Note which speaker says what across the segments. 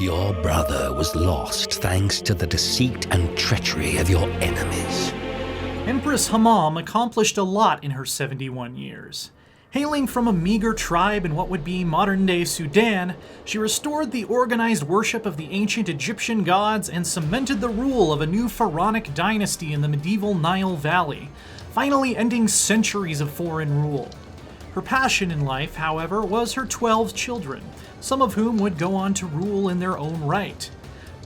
Speaker 1: Your brother was lost thanks to the deceit and treachery of your enemies.
Speaker 2: Empress Hamam accomplished a lot in her 71 years. Hailing from a meager tribe in what would be modern-day Sudan, she restored the organized worship of the ancient Egyptian gods and cemented the rule of a new pharaonic dynasty in the medieval Nile Valley, finally ending centuries of foreign rule. Her passion in life, however, was her 12 children, some of whom would go on to rule in their own right.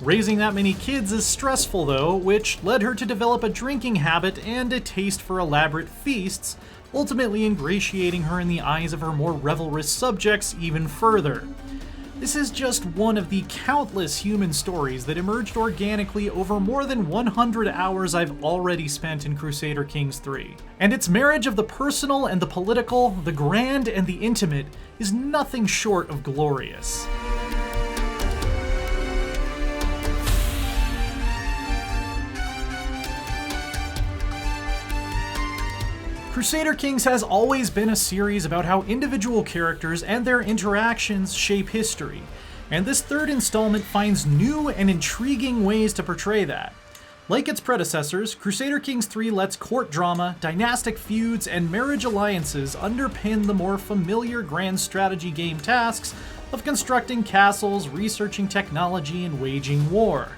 Speaker 2: Raising that many kids is stressful though, which led her to develop a drinking habit and a taste for elaborate feasts, ultimately ingratiating her in the eyes of her more revelrous subjects even further. This is just one of the countless human stories that emerged organically over more than 100 hours I've already spent in Crusader Kings 3. And its marriage of the personal and the political, the grand and the intimate, is nothing short of glorious. Crusader Kings has always been a series about how individual characters and their interactions shape history, and this third installment finds new and intriguing ways to portray that. Like its predecessors, Crusader Kings 3 lets court drama, dynastic feuds, and marriage alliances underpin the more familiar grand strategy game tasks of constructing castles, researching technology, and waging war.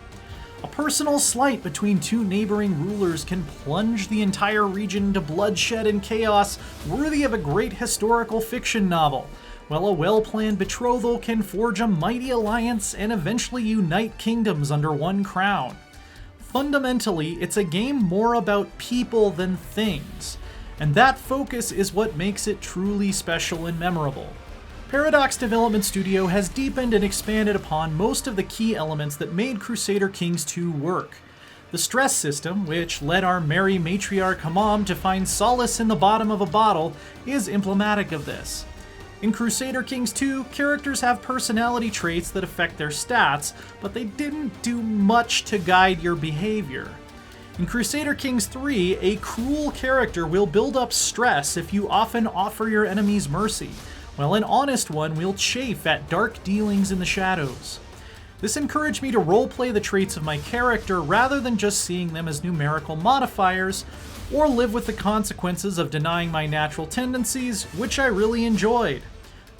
Speaker 2: A personal slight between two neighboring rulers can plunge the entire region into bloodshed and chaos worthy of a great historical fiction novel, while a well-planned betrothal can forge a mighty alliance and eventually unite kingdoms under one crown. Fundamentally, it's a game more about people than things, and that focus is what makes it truly special and memorable. Paradox Development Studio has deepened and expanded upon most of the key elements that made Crusader Kings 2 work. The stress system, which led our merry matriarch Hamam to find solace in the bottom of a bottle, is emblematic of this. In Crusader Kings 2, characters have personality traits that affect their stats, but they didn't do much to guide your behavior. In Crusader Kings 3, a cruel character will build up stress if you often offer your enemies mercy, while an honest one will chafe at dark dealings in the shadows. This encouraged me to roleplay the traits of my character rather than just seeing them as numerical modifiers, or live with the consequences of denying my natural tendencies, which I really enjoyed.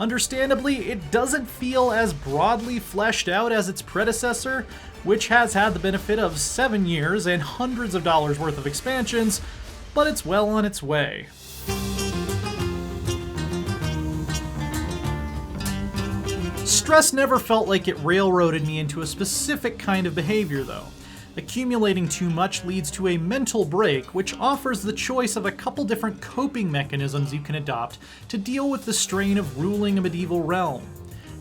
Speaker 2: Understandably, it doesn't feel as broadly fleshed out as its predecessor, which has had the benefit of 7 years and hundreds of dollars worth of expansions, but it's well on its way. Stress never felt like it railroaded me into a specific kind of behavior, though. Accumulating too much leads to a mental break, which offers the choice of a couple different coping mechanisms you can adopt to deal with the strain of ruling a medieval realm.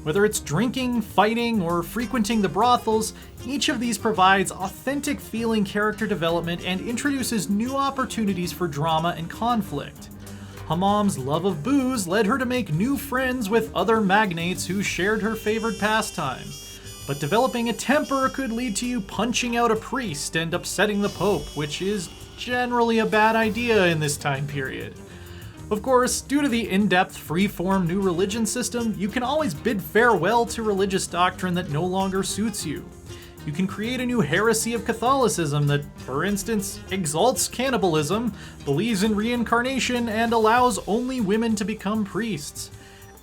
Speaker 2: Whether it's drinking, fighting, or frequenting the brothels, each of these provides authentic feeling character development and introduces new opportunities for drama and conflict. Hamam's love of booze led her to make new friends with other magnates who shared her favored pastime. But developing a temper could lead to you punching out a priest and upsetting the Pope, which is generally a bad idea in this time period. Of course, due to the in-depth, free-form new religion system, you can always bid farewell to religious doctrine that no longer suits you. You can create a new heresy of Catholicism that, for instance, exalts cannibalism, believes in reincarnation, and allows only women to become priests.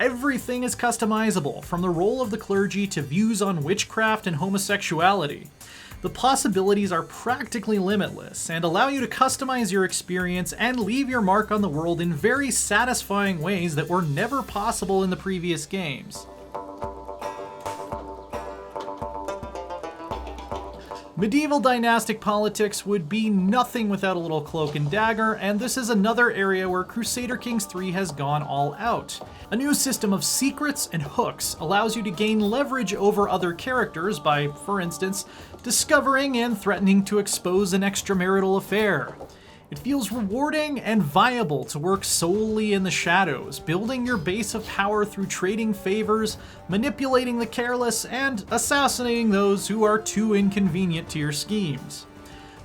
Speaker 2: Everything is customizable, from the role of the clergy to views on witchcraft and homosexuality. The possibilities are practically limitless and allow you to customize your experience and leave your mark on the world in very satisfying ways that were never possible in the previous games. Medieval dynastic politics would be nothing without a little cloak and dagger, and this is another area where Crusader Kings 3 has gone all out. A new system of secrets and hooks allows you to gain leverage over other characters by, for instance, discovering and threatening to expose an extramarital affair. It feels rewarding and viable to work solely in the shadows, building your base of power through trading favors, manipulating the careless, and assassinating those who are too inconvenient to your schemes.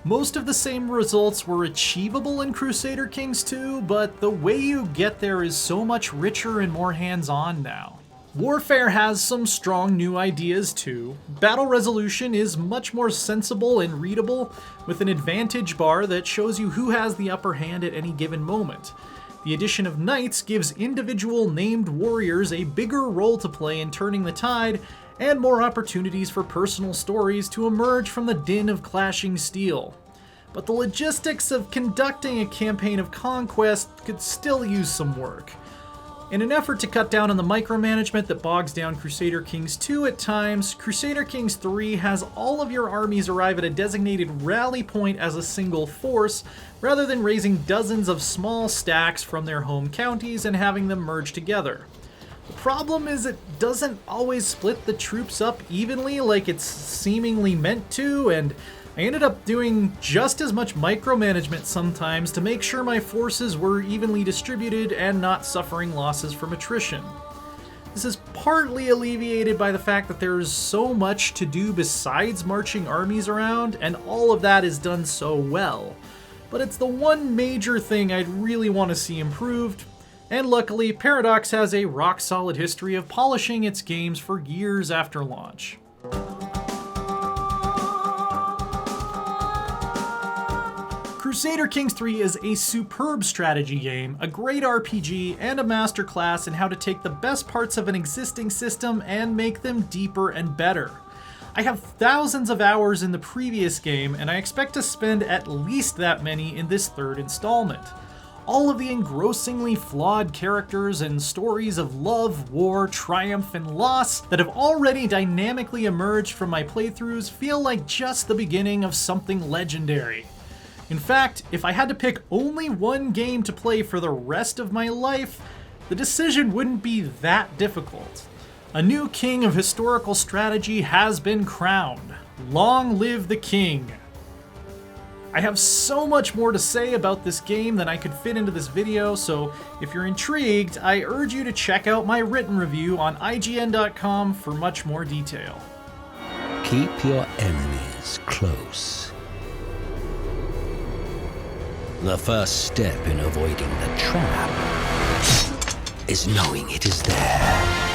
Speaker 2: Most of the same results were achievable in Crusader Kings 2, but the way you get there is so much richer and more hands-on now. Warfare has some strong new ideas too. Battle resolution is much more sensible and readable, with an advantage bar that shows you who has the upper hand at any given moment. The addition of knights gives individual named warriors a bigger role to play in turning the tide, and more opportunities for personal stories to emerge from the din of clashing steel. But the logistics of conducting a campaign of conquest could still use some work. In an effort to cut down on the micromanagement that bogs down Crusader Kings 2 at times, Crusader Kings 3 has all of your armies arrive at a designated rally point as a single force, rather than raising dozens of small stacks from their home counties and having them merge together. The problem is it doesn't always split the troops up evenly like it's seemingly meant to, and I ended up doing just as much micromanagement sometimes to make sure my forces were evenly distributed and not suffering losses from attrition. This is partly alleviated by the fact that there's so much to do besides marching armies around, and all of that is done so well. But it's the one major thing I'd really want to see improved, and luckily Paradox has a rock-solid history of polishing its games for years after launch. Crusader Kings 3 is a superb strategy game, a great RPG, and a masterclass in how to take the best parts of an existing system and make them deeper and better. I have thousands of hours in the previous game, and I expect to spend at least that many in this third installment. All of the engrossingly flawed characters and stories of love, war, triumph, and loss that have already dynamically emerged from my playthroughs feel like just the beginning of something legendary. In fact, if I had to pick only one game to play for the rest of my life, the decision wouldn't be that difficult. A new king of historical strategy has been crowned. Long live the king! I have so much more to say about this game than I could fit into this video, so if you're intrigued, I urge you to check out my written review on IGN.com for much more detail.
Speaker 1: Keep your enemies close. The first step in avoiding the trap is knowing it is there.